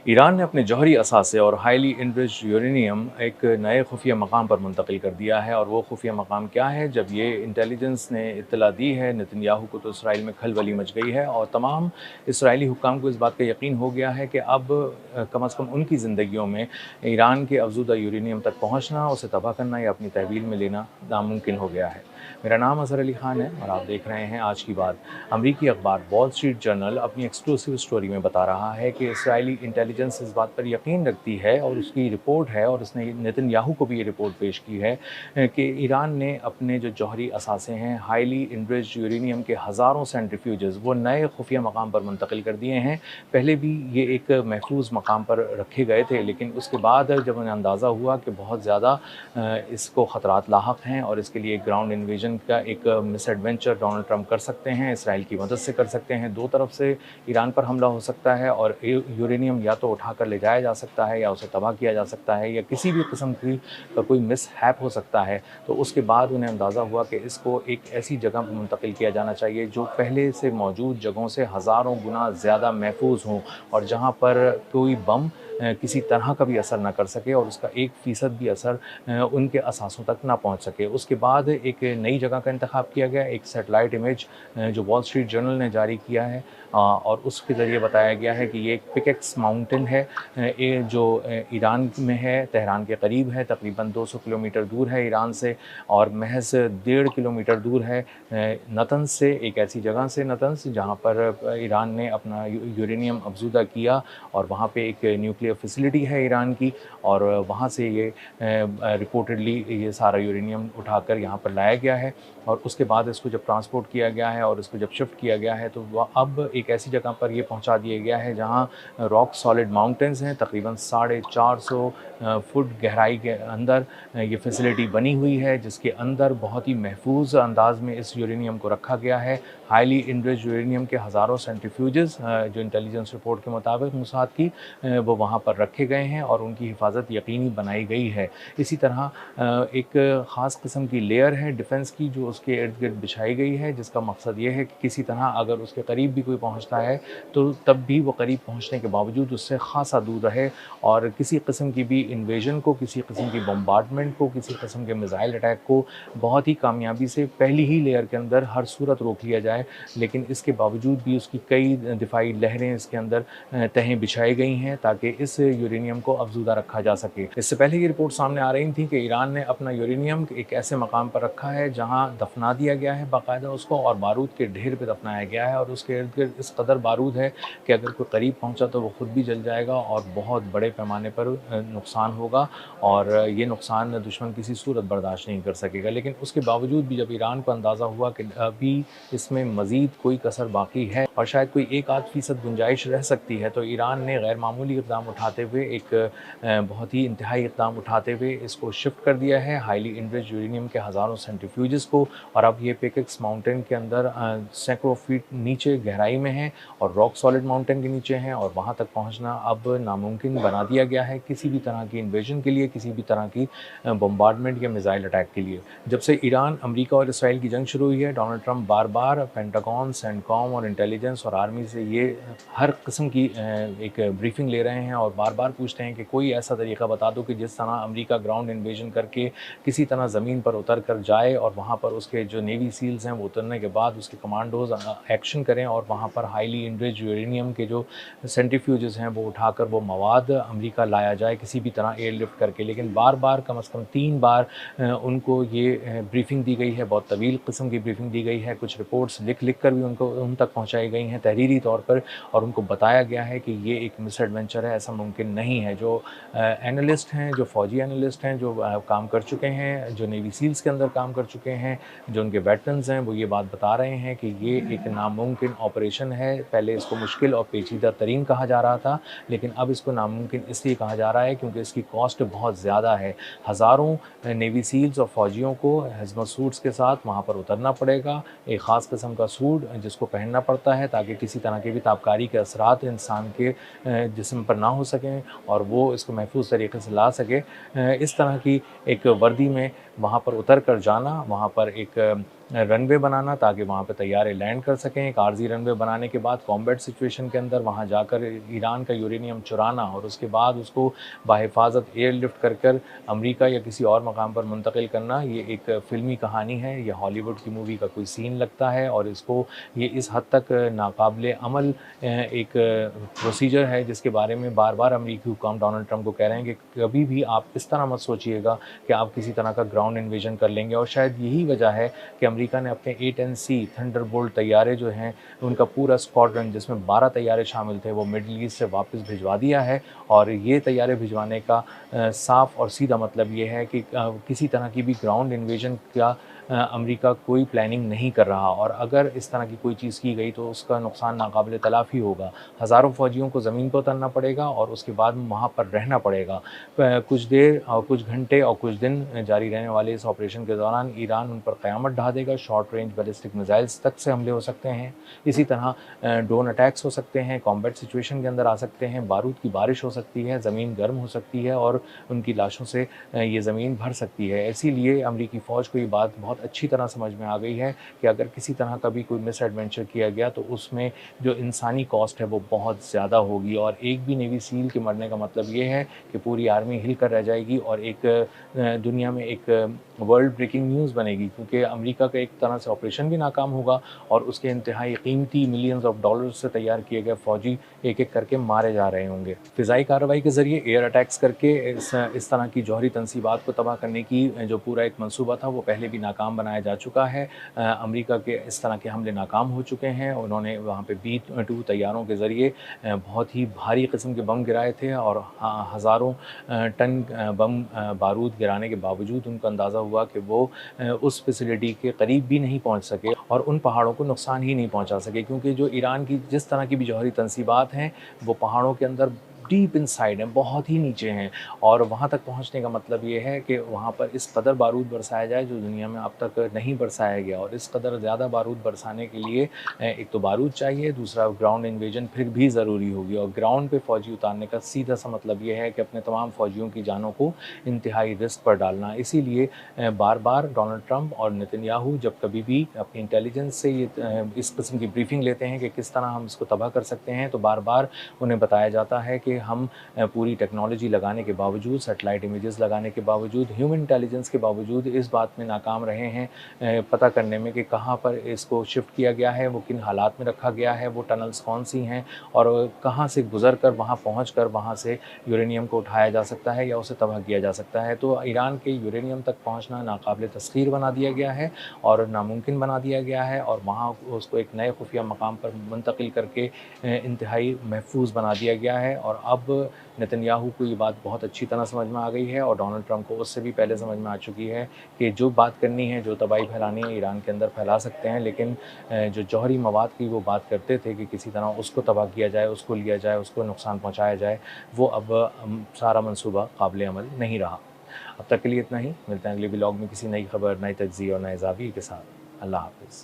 Iran ने अपने जौहरी असासे और हाईली इनरिच्ड यूरेनियम एक नए खुफिया मकाम पर मुंतकिल कर दिया है। और वो खुफिया मकाम क्या है? जब ये इंटेलिजेंस ने इत्तला दी है नेतन्याहू को, तो इसराइल में खलबली मच गई है और तमाम इसराइली हुक्काम को इस बात का यकीन हो गया है कि अब कम अज़ कम उनकी ज़िंदगियों में ईरान के अफज़ूदा यूरेनियम तक पहुँचना, उसे तबाह करना या अपनी तहवील में लेना नामुमकिन हो गया है। मेरा नाम अज़हर अली ख़ान है और आप देख रहे हैं आज की बात। अमरीकी अखबार वॉल स्ट्रीट जर्नल अपनी एक्सक्लूसिव स्टोरी में बता रहा है कि इसराइली इंटेलिजेंस इस बात पर यकीन रखती है और उसकी रिपोर्ट है, और उसने नेतन्याहू को भी ये रिपोर्ट पेश की है कि ईरान ने अपने जो जौहरी असासे हैं, हाईली इनरिच्ड यूरेनियम के हज़ारों सेंट्रीफ्यूजेस वो नए खुफिया मकाम पर मुंतकिल कर दिए हैं। पहले भी ये एक महफूज मकाम पर रखे गए थे, लेकिन उसके बाद जब उन्हें अंदाज़ा हुआ कि बहुत ज़्यादा इसको ख़तरात लाहक हैं और इसके लिए ग्राउंड इन्वेजन का एक मिस एडवेंचर डोनाल्ड ट्रंप कर सकते हैं, इसराइल की मदद से कर सकते हैं। दो तरफ से ईरान पर हमला हो सकता है और यूरेनियम या तो उठाकर ले जाया जा सकता है या उसे तबाह किया जा सकता है, या किसी भी किस्म की कोई मिस हैप हो सकता है। तो उसके बाद उन्हें अंदाज़ा हुआ कि इसको एक ऐसी जगह पर मुंतकिल किया जाना चाहिए जो पहले से मौजूद जगहों से हज़ारों गुना ज़्यादा महफूज हों, और जहाँ पर कोई बम किसी तरह का भी असर ना कर सके और उसका 1% भी असर उनके असासों तक ना पहुंच सके। उसके बाद एक नई जगह का इंतखाब किया गया। एक सैटेलाइट इमेज जो वॉल स्ट्रीट जर्नल ने जारी किया है, और उसके ज़रिए बताया गया है कि ये एक पिकेक्स माउंटेन है, ये जो ईरान में है, तेहरान के करीब है, तकरीबन 200 किलोमीटर दूर है ईरान से, और महज 1.5 किलोमीटर दूर है नतंज से, एक ऐसी जगह से नतंज जहाँ पर ईरान ने अपना यूरेनियम अफज़ूदा किया, और वहाँ पे एक न्यूक्लियर फैसिलिटी है ईरान की, और वहाँ से ये रिपोर्टेडली ये सारा यूरेनियम उठाकर यहाँ पर लाया गया है। और उसके बाद इसको जब ट्रांसपोर्ट किया गया है और इसको जब शिफ्ट किया गया है, तो वह अब एक ऐसी जगह पर ये पहुँचा दिया गया है जहाँ रॉक सॉलिड माउंटेन्स हैं। तकरीबन 450 फुट गहराई के अंदर ये फैसिलिटी बनी हुई है, जिसके अंदर बहुत ही महफूज अंदाज में इस यूरेनियम को रखा गया है। हाईली इनरिच्ड यूरेनियम के हज़ारों सेंट्रीफ्यूजेस जो इंटेलिजेंस रिपोर्ट के मुताबिक मोसाद की, वो वहाँ पर रखे गए हैं और उनकी हिफाजत यकीनी बनाई गई है। इसी तरह एक ख़ास किस्म की लेयर है डिफेंस की जो उसके इर्द गिर्द बिछाई गई है, जिसका मकसद ये है कि किसी तरह अगर उसके करीब भी कोई पहुँचता है तो तब भी वो करीब पहुँचने के बावजूद उससे ख़ासा दूर रहे, और किसी किस्म की भी इन्वेजन को, किसी किस्म की बम्बार्डमेंट को, किसी किस्म के मिसाइल अटैक को बहुत ही कामयाबी से पहली ही लेयर के अंदर हर सूरत रोक लिया जाए। लेकिन इसके बावजूद भी उसकी कई दिफाई लहरें इसके अंदर तहें बिछाई गई हैं ताकि इस यूरेनियम को अफज़ूदा रखा जा सके। इससे पहले ये रिपोर्ट सामने आ रही थी कि ईरान ने अपना यूरेनियम एक ऐसे मकाम पर रखा है जहाँ दफना दिया गया है बाकायदा उसको, और बारूद के ढेर पे दफनाया गया है, और उसके इर्द गिर्द इस कदर बारूद है कि अगर कोई करीब पहुँचा तो वो खुद भी जल जाएगा और बहुत बड़े पैमाने पर नुकसान होगा, और ये नुकसान दुश्मन किसी सूरत बर्दाश्त नहीं कर सकेगा। लेकिन उसके बावजूद भी जब ईरान को अंदाज़ा हुआ कि अभी इसमें मज़ीद कोई कसर बाकी है और शायद कोई 1-8% गुंजाइश रह सकती है, तो ईरान ने गैर मामूली इक़दाम उठाते हुए एक बहुत ही इंतहाई इक़दाम उठाते हुए इसको शिफ्ट कर दिया है, हाईली इनरिच्ड यूरेनियम के हज़ारों सेंट्रीफ्यूजेस को। और अब ये पिकेक्स माउंटेन के अंदर सैकड़ों फीट नीचे गहराई में है और रॉक सॉलिड माउंटेन के नीचे हैं, और वहाँ तक पहुँचना अब नामुमकिन बना दिया गया है किसी भी तरह की इन्वेजन के लिए, किसी भी तरह की बम्बार्डमेंट या मिसाइल अटैक के लिए। जब से ईरान, अमेरिका और इसराइल की जंग शुरू हुई है, डोनाल्ड ट्रंप बार-बार पेंटागन, सेंटकॉम और इंटेलिजेंस और आर्मी से ये हर किस्म की एक ब्रीफिंग ले रहे हैं और बार-बार पूछते हैं कि कोई ऐसा तरीका बता दो कि जिस तरह अमेरिका ग्राउंड इन्वेजन करके किसी तरह ज़मीन पर उतर कर जाए और वहाँ पर उसके जो नेवी सील्स हैं वो उतरने के बाद उसके कमांडोज़ एक्शन करें और वहाँ पर हाईली इनरिच्ड यूरेनियम के जो सेंट्रीफ्यूजेस हैं वो उठाकर वो मवाद अमेरिका लाया जाए किसी भी तरह एयरलिफ्ट करके। लेकिन बार-बार, कम से कम 3 बार उनको ये ब्रीफिंग दी गई है, बहुत तवील किस्म की ब्रीफिंग दी गई है। कुछ रिपोर्ट्स लिख कर भी उनको उन तक पहुँचाई गई हैं तहरीरी तौर पर, और उनको बताया गया है कि ये एक मिस एडवेंचर है, ऐसा मुमकिन नहीं है। जो एनालिस्ट हैं, जो फ़ौजी एनालिस्ट हैं, जो काम कर चुके हैं, जो नेवी सील्स के अंदर काम कर चुके हैं, जो उनके वेटरन्स हैं, वो ये बात बता रहे हैं कि ये एक नामुमकिन ऑपरेशन है। पहले इसको मुश्किल और पेचीदा तरीन कहा जा रहा था, लेकिन अब इसको नामुमकिन इसलिए कहा जा रहा है क्योंकि इसकी कॉस्ट बहुत ज़्यादा है। हज़ारों नेवी सील्स और फ़ौजियों को हैज़मत सूट्स के साथ वहाँ पर उतरना पड़ेगा, एक ख़ास किस्म का सूट जिसको पहनना पड़ता है ताकि किसी तरह के भी ताबकारी के असरात इंसान के जिस्म पर ना हो सकें और वो इसको महफूज तरीके से ला सके। इस तरह की एक वर्दी में वहाँ पर उतर कर जाना, वहाँ पर एक रनवे बनाना ताकि वहाँ पे तैयारे लैंड कर सकें। एक आर्ज़ी रनवे बनाने के बाद कॉम्बैट सिचुएशन के अंदर वहाँ जाकर ईरान का यूरेनियम चुराना और उसके बाद उसको बाहिफ़ाज़त एयरलिफ्ट कर अमेरिका या किसी और मकाम पर मुंतकिल करना, ये एक फ़िल्मी कहानी है, ये हॉलीवुड की मूवी का कोई सीन लगता है और इसको ये इस हद तक नाकाबिले अमल एक प्रोसीजर है जिसके बारे में बार-बार अमेरिकी हुकाम डोनाल्ड ट्रंप को कह रहे हैं कि कभी भी आप इस तरह मत सोचिएगा कि आप किसी तरह का ग्राउंड इन्वेजन कर लेंगे। और शायद यही वजह है कि अमेरिका ने अपने A-10C थंडरबोल्ट तैयारे जो हैं उनका पूरा स्क्वाड्रन जिसमें 12 तैयारे शामिल थे वो मिडल ईस्ट से वापस भिजवा दिया है। और ये तैयारे भिजवाने का साफ़ और सीधा मतलब ये है कि किसी तरह की भी ग्राउंड इन्वेजन का अमेरिका कोई प्लानिंग नहीं कर रहा और अगर इस तरह की कोई चीज़ की गई तो उसका नुकसान नाकाबिले तलाफ़ी होगा। हज़ारों फ़ौजियों को ज़मीन पर उतरना पड़ेगा और उसके बाद वहाँ पर रहना पड़ेगा। कुछ देर और कुछ घंटे और कुछ दिन जारी रहने वाले इस ऑपरेशन के दौरान ईरान उन पर क़यामत ढा देगा। शॉर्ट रेंज बैलिस्टिक मिसाइल्स तक से हमले हो सकते हैं। इसी तरह ड्रोन अटैक्स हो सकते हैं, कॉम्बैट सिचुएशन के अंदर आ सकते हैं, बारूद की बारिश हो सकती है, ज़मीन गर्म हो सकती है और उनकी लाशों से ये ज़मीन भर सकती है। इसीलिए अमेरिकी फ़ौज को ये बात बहुत अच्छी तरह समझ में आ गई है कि अगर किसी तरह का भी कोई मिसएडवेंचर किया गया तो उसमें जो इंसानी कॉस्ट है वो बहुत ज़्यादा होगी और एक भी नेवी सील के मरने का मतलब ये है कि पूरी आर्मी हिल कर रह जाएगी और एक दुनिया में एक वर्ल्ड ब्रेकिंग न्यूज़ बनेगी क्योंकि अमेरिका का एक तरह से ऑपरेशन भी नाकाम होगा और उसके इंतहाई कीमती मिलियंस ऑफ डॉलर्स से तैयार किए गए फ़ौजी एक-एक करके मारे जा रहे होंगे। फ़िज़ाई कार्रवाई के ज़रिए एयर अटैक्स करके इस तरह की जौहरी तंसीबात को तबाह करने की जो पूरा एक मंसूबा था वो पहले भी नाकाम बनाया जा चुका है। अमेरिका के इस तरह के हमले नाकाम हो चुके हैं। उन्होंने वहाँ पे B-2 तैयारों के ज़रिए बहुत ही भारी किस्म के बम गिराए थे और हज़ारों टन बम बारूद गिराने के बावजूद उनको अंदाज़ा हुआ कि वो उस फैसिलिटी के करीब भी नहीं पहुँच सके और उन पहाड़ों को नुकसान ही नहीं पहुँचा सके क्योंकि जो ईरान की जिस तरह की भी जौहरी तंसीबात हैं वो पहाड़ों के अंदर डीप इनसाइड हैं, बहुत ही नीचे हैं और वहाँ तक पहुँचने का मतलब ये है कि वहाँ पर इस कदर बारूद बरसाया जाए जो दुनिया में अब तक नहीं बरसाया गया और इस कदर ज़्यादा बारूद बरसाने के लिए एक तो बारूद चाहिए, दूसरा ग्राउंड इन्वेजन फिर भी ज़रूरी होगी और ग्राउंड पे फ़ौजी उतारने का सीधा सा मतलब ये है कि अपने तमाम फ़ौजियों की जानों को इंतहाई रिस्क पर डालना। इसीलिए बार-बार डोनाल्ड ट्रंप और नेतन्याहू जब कभी भी अपनी इंटेलिजेंस से ये इस किस्म की ब्रीफिंग लेते हैं कि किस तरह हम इसको तबाह कर सकते हैं तो बार-बार उन्हें बताया जाता है कि हम पूरी टेक्नोलॉजी लगाने के बावजूद, सैटेलाइट इमेजेस लगाने के बावजूद, ह्यूमन इंटेलिजेंस के बावजूद इस बात में नाकाम रहे हैं पता करने में कि कहाँ पर इसको शिफ्ट किया गया है, वो किन हालात में रखा गया है, वो टनल्स कौन सी हैं और कहाँ से गुजर कर वहाँ पहुँच कर वहाँ से यूरेनियम को उठाया जा सकता है या उसे तबाह किया जा सकता है। तो ईरान के यूरेनियम तक पहुँचना नाकाबिले तस्खीर बना दिया गया है और नामुमकिन बना दिया गया है और वहाँ उसको एक नए खुफिया मकाम पर मुंतकिल करके इंतहाई महफूज बना दिया गया है और अब नेतन्याहू को ये बात बहुत अच्छी तरह समझ में आ गई है और डोनाल्ड ट्रंप को उससे भी पहले समझ में आ चुकी है कि जो बात करनी है, जो तबाही फैलानी है ईरान के अंदर फैला सकते हैं लेकिन जो जौहरी मवाद की वो बात करते थे कि किसी तरह उसको तबाह किया जाए, उसको लिया जाए, उसको नुकसान पहुँचाया जाए, वो अब सारा मंसूबा काबिल अमल नहीं रहा। अब तक के लिए इतना ही, मिलते हैं अगले व्लॉग में किसी नई खबर, नए तज्ज़िये और नए ज़ाविये के साथ। अल्लाह हाफ़िज़।